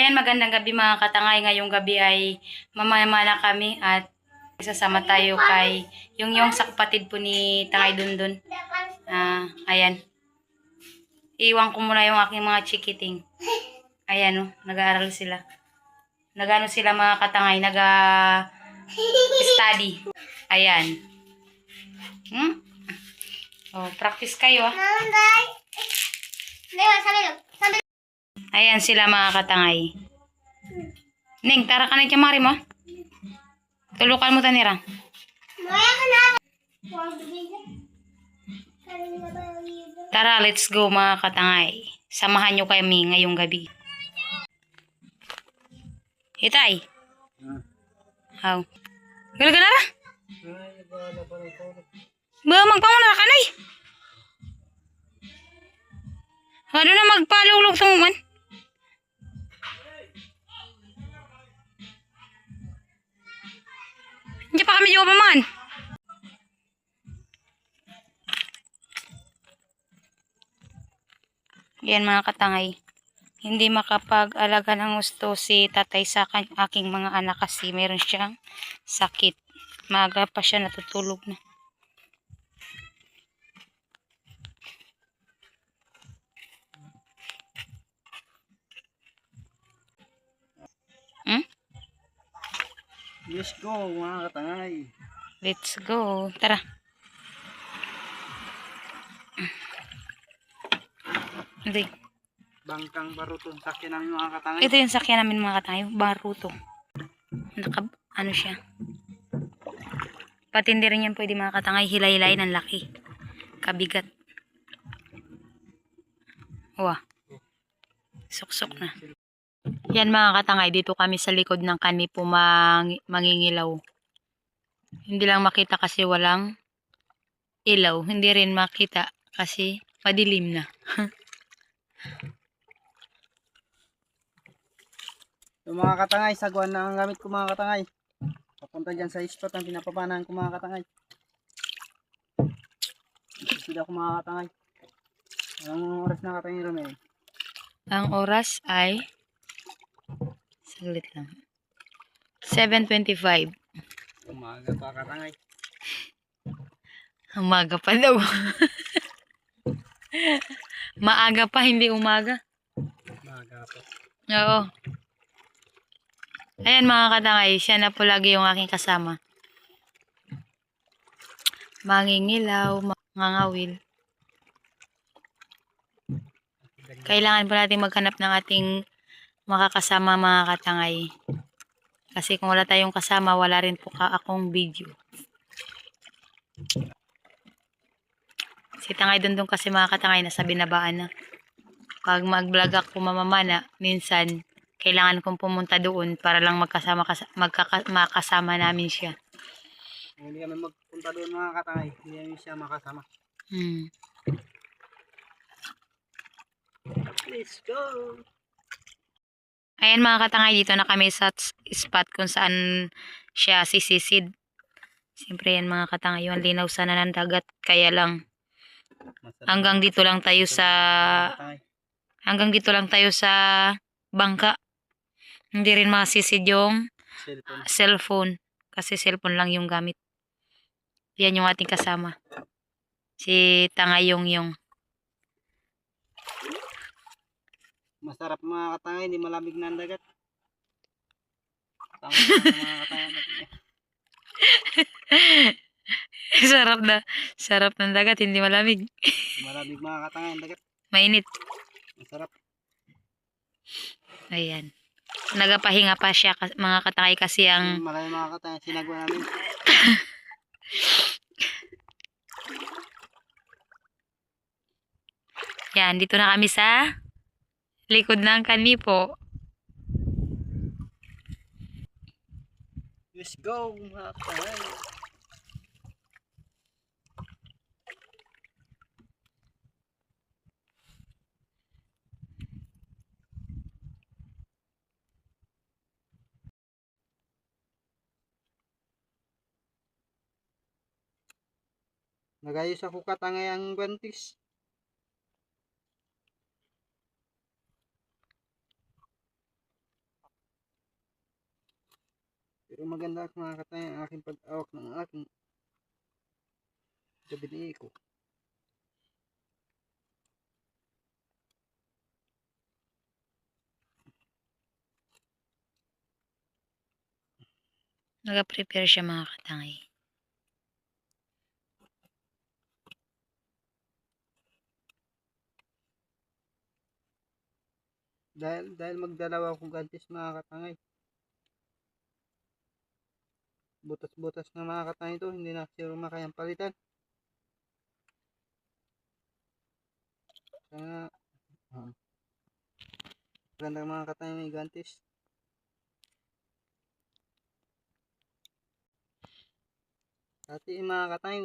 Ayan, magandang gabi mga katangay. Ngayong gabi ay mamamana kami at sasama tayo kay yung sa kapatid po ni Tangay Dundun. Ayan. Iwan ko muna yung aking mga chikiting. Ayan o, nag-aaral sila. Nagano sila mga katangay, nag-study. Ayan. Practice kayo ah. Ayan sila mga katangay. Ning, tara ka na yung mari mo. Tulukan mo tanira. Tara, let's go mga katangay. Samahan nyo kami ngayong gabi. Hitay. How? Gala na ba? Ba, magpamuna ka na eh. Ano na magpalulog sa man? Hindi pa kami jowa pa man. Yan mga katangay. Hindi makapag-alaga ng gusto si tatay sa aking mga anak kasi meron siyang sakit. Maaga pa siya natutulog na. Let's go mga katangay. Let's go. Tara. Hindi. Bangkang baruton sakyan namin mga katangay. Ito yung sakyan namin mga katangay. Baruto. Ano siya. Patindi rin yan pwede mga katangay. Hilay-hilay ng laki. Kabigat. Wah. Suksok na. Yan mga katangay. Dito kami sa likod ng kanipo mangingilaw. Hindi lang makita kasi walang ilaw. Hindi rin makita kasi madilim na. Yung mga katangay, sagwan na ang gamit ko mga katangay. Papunta dyan sa spot ang pinapapanahan ko mga katangay. Sila ko mga katangay. Anong oras na katangay rin eh? Ang oras ay saglit lang. 7:25. Umaga pa katangay. Umaga pa daw. Maaga pa, hindi umaga. Umaga pa. Oo. Ayan mga katangay, siya na po lagi yung aking kasama. Mangingilaw, mangangawil. Kailangan po natin maghanap ng ating makakasama mga katangay. Kasi kung wala tayong kasama, wala rin po akong video. Si Tangay Dundong kasi mga katangay nasa binabaan na. Pag mag-vlog ako mamamana, minsan kailangan kong pumunta doon para lang makasama namin siya. Hindi kami magpunta doon mga katangay. Hindi kami siya makasama. Let's go! Ayan mga katangay, dito na kami sa spot kung saan siya sisisid. Siyempre yan mga katangay, yung linaw sana ng dagat. Kaya lang, hanggang dito lang tayo sa bangka. Hindi rin masisid yung cellphone. Kasi cellphone lang yung gamit. Yan yung ating kasama. Si Tangayong. Masarap mga katangay, hindi malamig na ang dagat. Tama mga katangay natin. Sarap ng dagat, hindi malamig. Malamig mga katangay ang dagat. Mainit. Masarap. Ayan. Nagapahinga pa siya mga katangay kasi ang Marami mga katangay sinagwa namin. yan, dito na kami sa likod ng kanipo. Let's go mga katangay. Nagayos ako katangay ang bantis. Pero maganda mga katangay ang aking pag-awak ng aking gabi ko. Nag-prepare siya mga katangay. Dahil magdalawa akong gantis mga katangay. Butas-butas na mga katangay ito, hindi na siguro makayang palitan. Kaya ganda mga katangay may gantis. Dati mga katangay,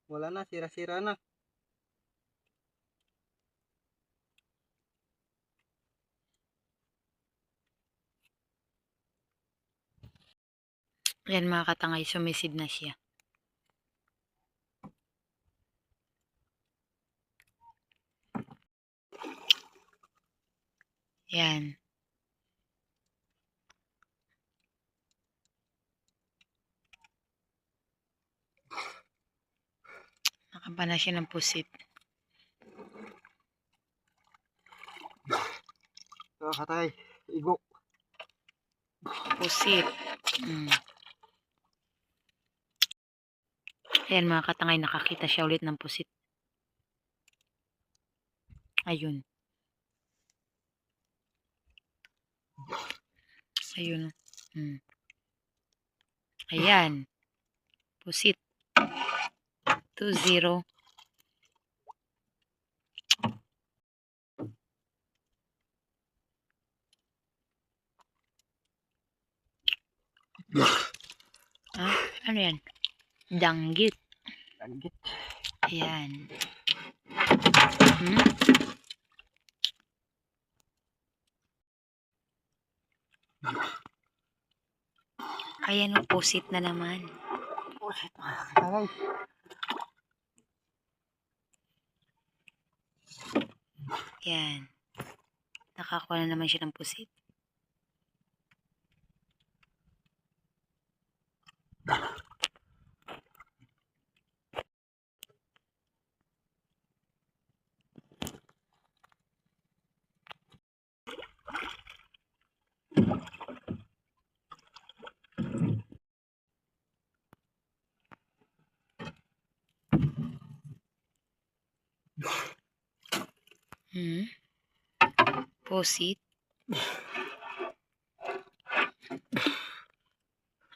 wala na, sira-sira na. Ayan mga katangay, sumisid na siya. Yan. Nakaba na siya ng pusit. So katangay, igok. Pusit. Ayan mga katangay, nakakita siya ulit ng pusit. Ayun. Ayun. Ayan. Pusit. 2-0. Ano yan? Danggit. Danggit. Ayan. Ayan, pusit na naman. Pusit mga katangay. Yan. Nakakuha na naman siya ng pusit. Pusit.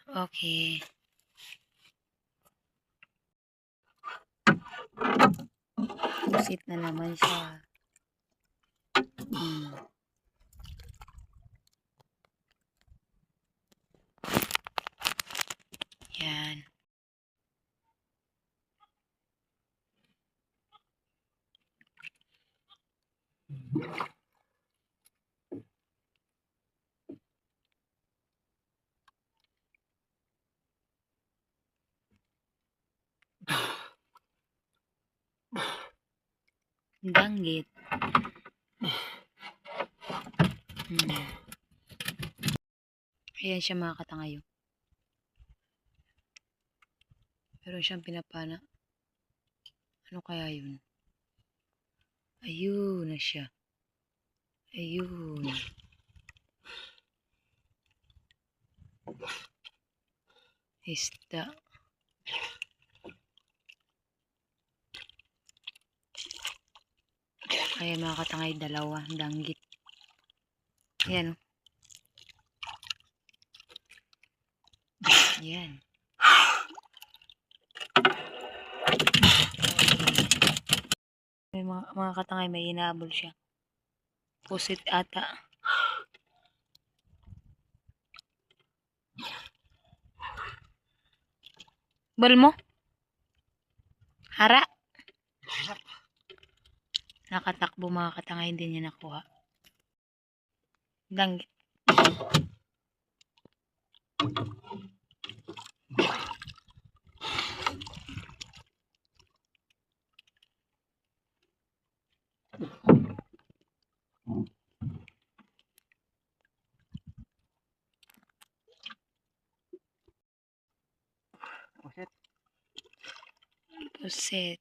Okay. Pusit na naman siya. Yan. Danggit. Ayan siya mga katangayo. Meron siyang pinapana. Ano kaya yun? Ayun na siya. Ayun. Isda. Ayan mga katangay, dalawa. Danggit. Ayan. Ayan. May mga katangay, may inaabol siya. Pusit ata. Bal mo? Hara. Nakatakbo mga katangay, hindi niya nakuha. Danggit. Pusit.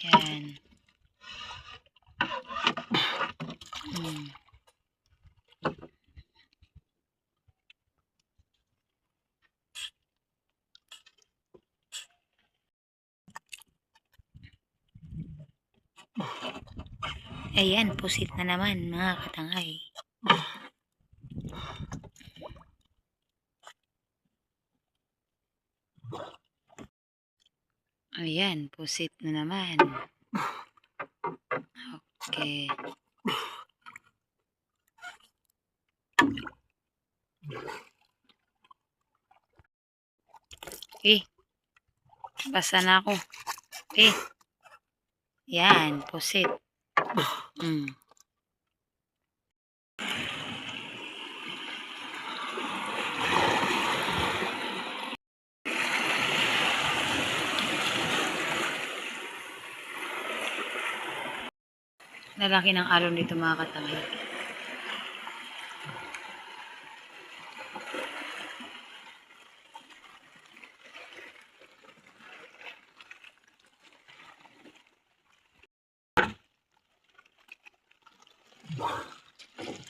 Yan. Hmm. Ayan, pusit na naman mga katangay. Ayan, pusit na naman. Okay. Basa na ako. Yan, pusit. Mm. Lalaki ng alon dito mga katangay.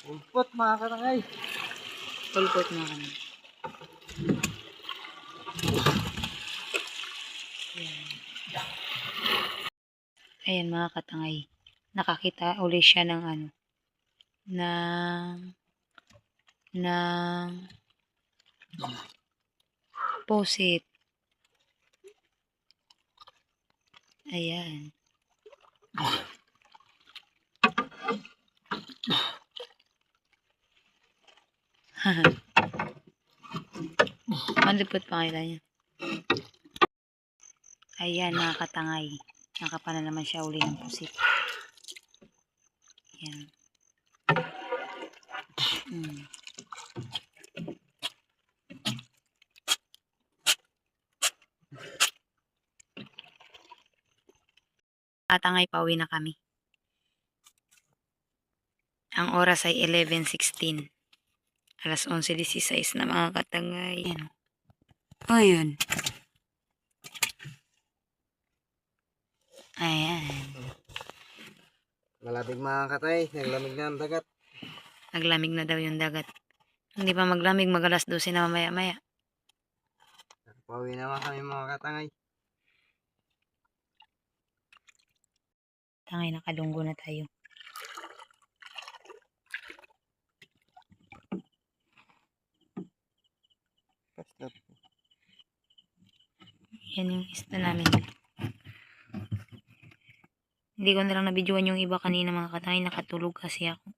Ulpot mga katangay. Pulpot mga katangay. Ayan mga katangay. Nakakita uli siya ng ano. Ng pusit. Ayan. Malupot pa kayo niya. Ayan mga katangay. Nakapana naman siya uli ng pusit. Ayan. Katangay, pauwi na kami. Ang oras ay 11:16. Alas 11:16 na mga katangay. Ayan. O yun. Ayan. Malamig mga katangay. Naglamig na ang dagat. Naglamig na daw yung dagat. Hindi pa maglamig, mag-alas 12 na mamaya-maya. Pauwi naman kami mga katangay. Tangay, nakalunggo na tayo. Yan yung isda namin. Hindi ko na lang nabidyoan yung iba kanina mga katangay. Nakatulog kasi ako.